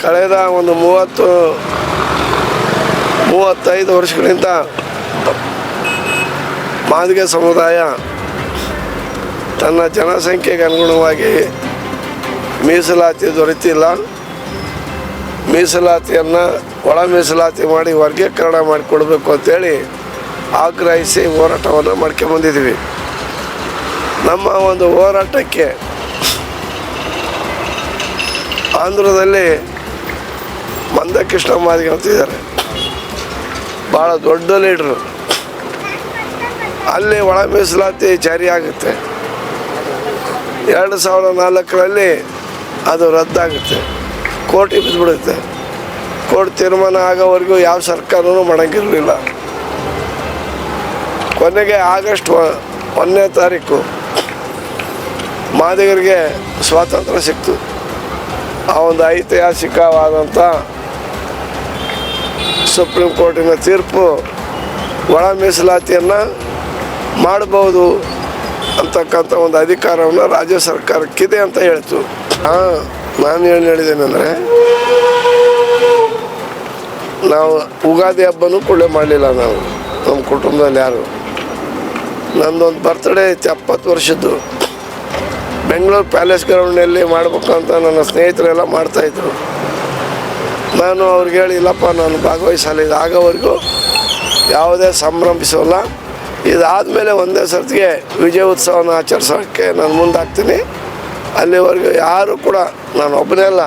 ಕಳೆದ ಒಂದು 35 ವರ್ಷಗಳಿಂದ ಮಾದಿಗ ಸಮುದಾಯ ತನ್ನ ಜನಸಂಖ್ಯೆಗೆ ಅನುಗುಣವಾಗಿ ಮೀಸಲಾತಿ ದೊರೆತಿಲ್ಲ. ಮೀಸಲಾತಿಯನ್ನು ಒಳ ಮೀಸಲಾತಿ ಮಾಡಿ ವರ್ಗೀಕರಣ ಮಾಡಿಕೊಡ್ಬೇಕು ಅಂತೇಳಿ ಆಗ್ರಹಿಸಿ ಹೋರಾಟವನ್ನು ಮಾಡ್ಕೊಂಬಂದಿದ್ದೀವಿ. ನಮ್ಮ ಒಂದು ಹೋರಾಟಕ್ಕೆ ಆಂಧ್ರದಲ್ಲಿ ಮಂದಕೃಷ್ಣ ಮಾದಿಗ ಅಂತಿದ್ದಾರೆ, ಭಾಳ ದೊಡ್ಡ ಲೀಡ್ರು. ಅಲ್ಲಿ ಒಳ ಮೀಸಲಾತಿ ಜಾರಿಯಾಗುತ್ತೆ. 2004ರಲ್ಲಿ ಅದು ರದ್ದಾಗುತ್ತೆ, ಕೋರ್ಟಿಗೆ ಬಿದ್ದುಬಿಡುತ್ತೆ. ಕೋರ್ಟ್ ತೀರ್ಮಾನ ಆಗೋವರೆಗೂ ಯಾವ ಸರ್ಕಾರವೂ ಮಾಡೋಂಗಿರಲಿಲ್ಲ. ಕೊನೆಗೆ ಆಗಸ್ಟ್ 1ನೇ ತಾರೀಕು ಮಾದಿಗರಿಗೆ ಸ್ವಾತಂತ್ರ್ಯ ಸಿಕ್ತು. ಆ ಒಂದು ಐತಿಹಾಸಿಕವಾದಂಥ ಸುಪ್ರೀಂ ಕೋರ್ಟಿನ ತೀರ್ಪು ಒಳ ಮೀಸಲಾತಿಯನ್ನು ಮಾಡಬಹುದು ಅಂತಕ್ಕಂಥ ಒಂದು ಅಧಿಕಾರವನ್ನು ರಾಜ್ಯ ಸರ್ಕಾರಕ್ಕಿದೆ ಅಂತ ಹೇಳ್ತು. ನಾನು ಏನು ಹೇಳಿದ್ದೇನೆಂದರೆ, ನಾವು ಯುಗಾದಿ ಹಬ್ಬನೂ ಕೂಡ ಮಾಡಲಿಲ್ಲ. ನಾವು ನಮ್ಮ ಕುಟುಂಬದಲ್ಲಿ ಯಾರು. ನಂದೊಂದು ಬರ್ತ್ಡೇ ಇತ್ತು 70 ವರ್ಷದ್ದು. ಬೆಂಗಳೂರು ಪ್ಯಾಲೇಸ್ ಗ್ರೌಂಡ್ನಲ್ಲಿ ಮಾಡ್ಬೇಕಂತ ನನ್ನ ಸ್ನೇಹಿತರೆಲ್ಲ ಮಾಡ್ತಾಯಿದ್ರು. ನಾನು ಅವ್ರಿಗೆ ಹೇಳಿ, ಇಲ್ಲಪ್ಪ ನಾನು ಭಾಗವಹಿಸಲ್ಲ, ಇದು ಆಗೋವರೆಗೂ ಯಾವುದೇ ಸಂಭ್ರಮಿಸೋಲ್ಲ. ಇದಾದಮೇಲೆ ಒಂದೇ ಸರ್ತಿಗೆ ವಿಜಯ ಉತ್ಸವನ ಆಚರಿಸೋಕ್ಕೆ ನಾನು ಮುಂದಾಗ್ತೀನಿ. ಅಲ್ಲಿವರೆಗೂ ಯಾರು ಕೂಡ, ನಾನು ಒಬ್ಬನೇ ಅಲ್ಲ,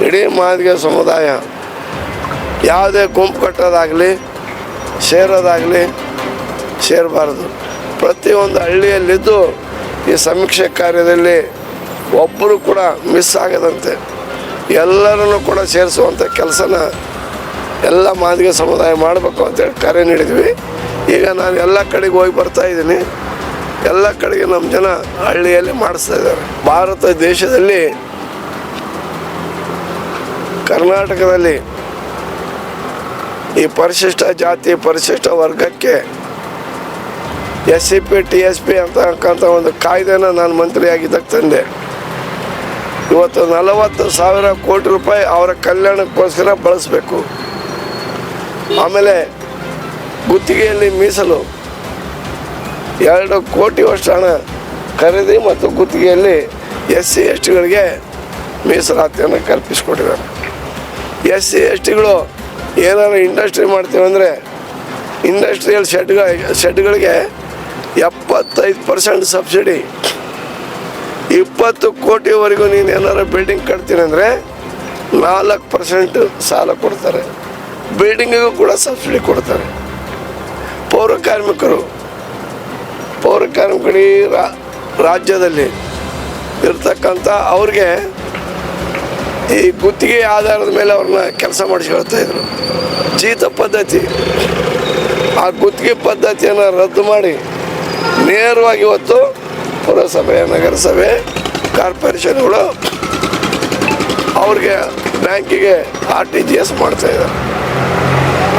ಇಡೀ ಮಾದಿಗ ಸಮುದಾಯ ಯಾವುದೇ ಗುಂಪು ಕಟ್ಟೋದಾಗಲಿ ಸೇರೋದಾಗಲಿ ಸೇರಬಾರ್ದು. ಪ್ರತಿಯೊಂದು ಹಳ್ಳಿಯಲ್ಲಿದ್ದು ಈ ಸಮೀಕ್ಷೆ ಕಾರ್ಯದಲ್ಲಿ ಒಬ್ಬರು ಕೂಡ ಮಿಸ್ ಆಗದಂತೆ ಎಲ್ಲರನ್ನು ಕೂಡ ಸೇರಿಸುವಂಥ ಕೆಲಸನ ಎಲ್ಲ ಮಾದಿಗ ಸಮುದಾಯ ಮಾಡಬೇಕು ಅಂತೇಳಿ ಕರೆ ನೀಡಿದ್ವಿ. ಈಗ ನಾನು ಎಲ್ಲ ಕಡೆಗೆ ಹೋಗಿ ಬರ್ತಾಯಿದ್ದೀನಿ. ಎಲ್ಲ ಕಡೆಗೆ ನಮ್ಮ ಜನ ಹಳ್ಳಿಯಲ್ಲಿ ಮಾಡಿಸ್ತಾ ಇದ್ದಾರೆ. ಭಾರತ ದೇಶದಲ್ಲಿ ಕರ್ನಾಟಕದಲ್ಲಿ ಈ ಪರಿಶಿಷ್ಟ ಜಾತಿ ಪರಿಶಿಷ್ಟ ವರ್ಗಕ್ಕೆ SCP TSP ಅಂತಕ್ಕಂಥ ಒಂದು ಕಾಯ್ದೆನ ನಾನು ಮಂತ್ರಿಯಾಗಿದ್ದಾಗ ತಂದೆ. ಇವತ್ತು 40,000 ಕೋಟಿ ರೂಪಾಯಿ ಅವರ ಕಲ್ಯಾಣಕ್ಕೋಸ್ಕರ ಬಳಸಬೇಕು. ಆಮೇಲೆ ಗುತ್ತಿಗೆಯಲ್ಲಿ ಮೀಸಲು 2 ಕೋಟಿ ವರ್ಷ ಹಣ ಖರೀದಿ ಮತ್ತು ಗುತ್ತಿಗೆಯಲ್ಲಿ SC STಗಳಿಗೆ ಮೀಸಲಾತಿಯನ್ನು ಕಲ್ಪಿಸಿಕೊಟ್ಟಿದ್ದಾರೆ. SC STಗಳು ಏನಾದ್ರು ಇಂಡಸ್ಟ್ರಿ ಮಾಡ್ತೀವಿ ಅಂದರೆ ಇಂಡಸ್ಟ್ರಿಯಲ್ ಶೆಡ್ಗಳಿಗೆ 75% ಸಬ್ಸಿಡಿ. 20 ಕೋಟಿವರೆಗೂ ನೀನು ಏನಾರು ಬಿಲ್ಡಿಂಗ್ ಕಟ್ತೀನಿ ಅಂದರೆ 4% ಸಾಲ ಕೊಡ್ತಾರೆ. ಬಿಲ್ಡಿಂಗಿಗೂ ಕೂಡ ಸಬ್ಸಿಡಿ ಕೊಡ್ತಾರೆ. ಪೌರ ಕಾರ್ಮಿಕರು ರಾಜ್ಯದಲ್ಲಿ ಇರ್ತಕ್ಕಂಥ ಅವ್ರಿಗೆ ಈ ಗುತ್ತಿಗೆ ಆಧಾರದ ಮೇಲೆ ಅವ್ರನ್ನ ಕೆಲಸ ಮಾಡಿಸ್ಕೊಳ್ತಾಯಿದ್ರು. ಜೀತ ಪದ್ಧತಿ, ಆ ಗುತ್ತಿಗೆ ಪದ್ಧತಿಯನ್ನು ರದ್ದು ಮಾಡಿ ನೇರವಾಗಿ ಇವತ್ತು ಪುರಸಭೆ, ನಗರಸಭೆ, ಕಾರ್ಪೊರೇಷನ್ಗಳು ಅವ್ರಿಗೆ ಬ್ಯಾಂಕಿಗೆ RTGS ಮಾಡ್ತಾಯಿದ್ದಾರೆ.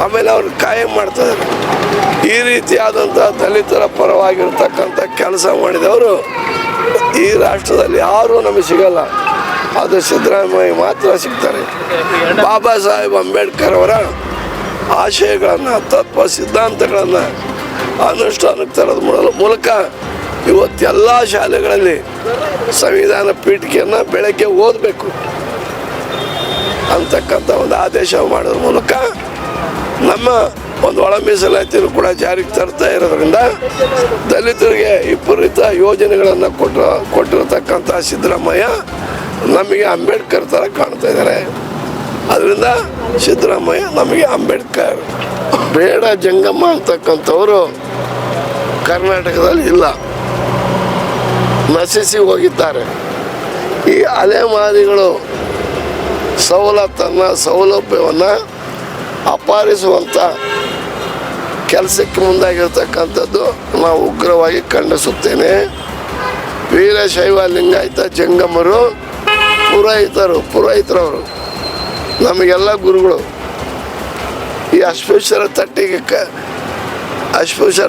ಆಮೇಲೆ ಅವ್ರಿಗೆ ಕಾಯಂ ಮಾಡ್ತಾಯಿದ್ದಾರೆ. ಈ ರೀತಿಯಾದಂಥ ದಲಿತರ ಪರವಾಗಿರ್ತಕ್ಕಂಥ ಕೆಲಸ ಮಾಡಿದವರು ಈ ರಾಷ್ಟ್ರದಲ್ಲಿ ಯಾರೂ ನಮಗೆ ಸಿಗಲ್ಲ. ಅದು ಸಿದ್ದರಾಮಯ್ಯ ಮಾತ್ರ ಸಿಗ್ತಾರೆ. ಬಾಬಾ ಸಾಹೇಬ್ ಅಂಬೇಡ್ಕರ್ ಅವರ ಆಶಯಗಳನ್ನು, ತತ್ವ ಸಿದ್ಧಾಂತಗಳನ್ನು ಅನುಷ್ಠಾನಕ್ಕೆ ತರೋದ್ರ ಮೂಲಕ ಇವತ್ತೆಲ್ಲ ಶಾಲೆಗಳಲ್ಲಿ ಸಂವಿಧಾನ ಪೀಠಿಕೆಯನ್ನು ಬೆಳಗ್ಗೆ ಓದಬೇಕು ಅಂತಕ್ಕಂಥ ಒಂದು ಆದೇಶ ಮಾಡೋದ್ರ ಮೂಲಕ ನಮ್ಮ ಒಂದು ಒಳ ಮೀಸಲಾತಿಯನ್ನು ಕೂಡ ಜಾರಿಗೆ ತರ್ತಾ ಇರೋದ್ರಿಂದ ದಲಿತರಿಗೆ ವಿಪರೀತ ಯೋಜನೆಗಳನ್ನು ಕೊಟ್ಟಿರತಕ್ಕಂಥ ಸಿದ್ದರಾಮಯ್ಯ ನಮಗೆ ಅಂಬೇಡ್ಕರ್ ಥರ ಕಾಣ್ತಾ ಇದ್ದಾರೆ. ಅದರಿಂದ ಸಿದ್ದರಾಮಯ್ಯ ನಮಗೆ ಅಂಬೇಡ್ಕರ್. ಬೇಡ ಜಂಗಮ್ಮ ಅಂತಕ್ಕಂಥವರು ಕರ್ನಾಟಕದಲ್ಲಿ ಇಲ್ಲ, ನಶಿಸಿ ಹೋಗಿದ್ದಾರೆ. ಈ ಅಲೆಮಾದಿಗಳು ಸೌಲಭ್ಯವನ್ನು ಅಪಹರಿಸುವಂಥ ಕೆಲಸಕ್ಕೆ ಮುಂದಾಗಿರ್ತಕ್ಕಂಥದ್ದು ನಾವು ಉಗ್ರವಾಗಿ ಖಂಡಿಸುತ್ತೇನೆ. ವೀರಶೈವ ಲಿಂಗಾಯತ ಜಂಗಮರು ಪುರೋಹಿತರವರು ನಮಗೆಲ್ಲ ಗುರುಗಳು. ಈ ಅಸ್ಪೃಶ್ಯರ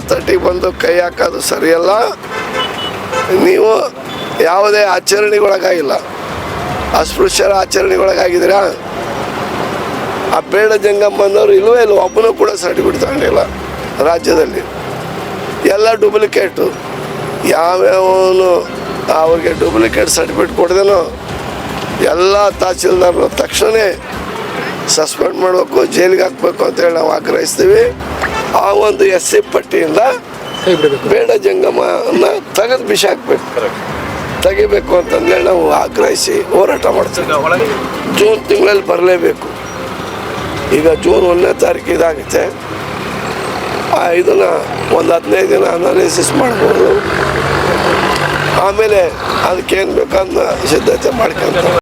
ತಟ್ಟಿಗೆ ಬಂದು ಕೈ ಹಾಕೋದು ಸರಿಯಲ್ಲ. ನೀವು ಯಾವುದೇ ಆಚರಣೆಗೊಳಗಾಗಿಲ್ಲ, ಅಸ್ಪೃಶ್ಯರ ಆಚರಣೆಗೊಳಗಾಗಿದ್ದೀರಾ, ಆ ಬೇಡ ಜಂಗಮ್ಮನವರು ಇಲ್ಲವೇ ಇಲ್ಲ, ಒಬ್ಬನೂ ಕೂಡ ಸರ್ಟಿಫಿಕೇಟ್ ತಗೊಂಡಿಲ್ಲ ರಾಜ್ಯದಲ್ಲಿ. ಎಲ್ಲ ಡೂಪ್ಲಿಕೇಟು. ಯಾವ್ಯಾವನು ಅವ್ರಿಗೆ ಡೂಪ್ಲಿಕೇಟ್ ಸರ್ಟಿಫಿಕೇಟ್ ಕೊಡ್ದೇನೋ ಎಲ್ಲ ತಹಸೀಲ್ದಾರರು ತಕ್ಷಣ ಸಸ್ಪೆಂಡ್ ಮಾಡಬೇಕು, ಜೈಲಿಗೆ ಹಾಕಬೇಕು ಅಂತೇಳಿ ನಾವು ಆಗ್ರಹಿಸ್ತೀವಿ. ಆ ಒಂದು SC ಪಟ್ಟಿಯಿಂದ ಬೇಡ ಜಂಗಮನ ತೆಗೆದು ಬಿಸಾಕಬೇಕು, ತೆಗಿಬೇಕು ಅಂತಂದೇಳಿ ನಾವು ಆಗ್ರಹಿಸಿ ಹೋರಾಟ ಮಾಡ್ತೀವಿ. ಜೂನ್ ತಿಂಗಳಲ್ಲಿ ಬರಲೇಬೇಕು. ಈಗ ಜೂನ್ 1ನೇ ತಾರೀಕು ಇದಾಗುತ್ತೆ. ಇದನ್ನು ಒಂದು 15 ದಿನ ಅನಾಲಿಸಿಸ್ ಮಾಡ್ಬೋದು. ಆಮೇಲೆ ಅದಕ್ಕೇನು ಬೇಕನ್ನ ಸಿದ್ಧತೆ ಮಾಡ್ಕೊಂತ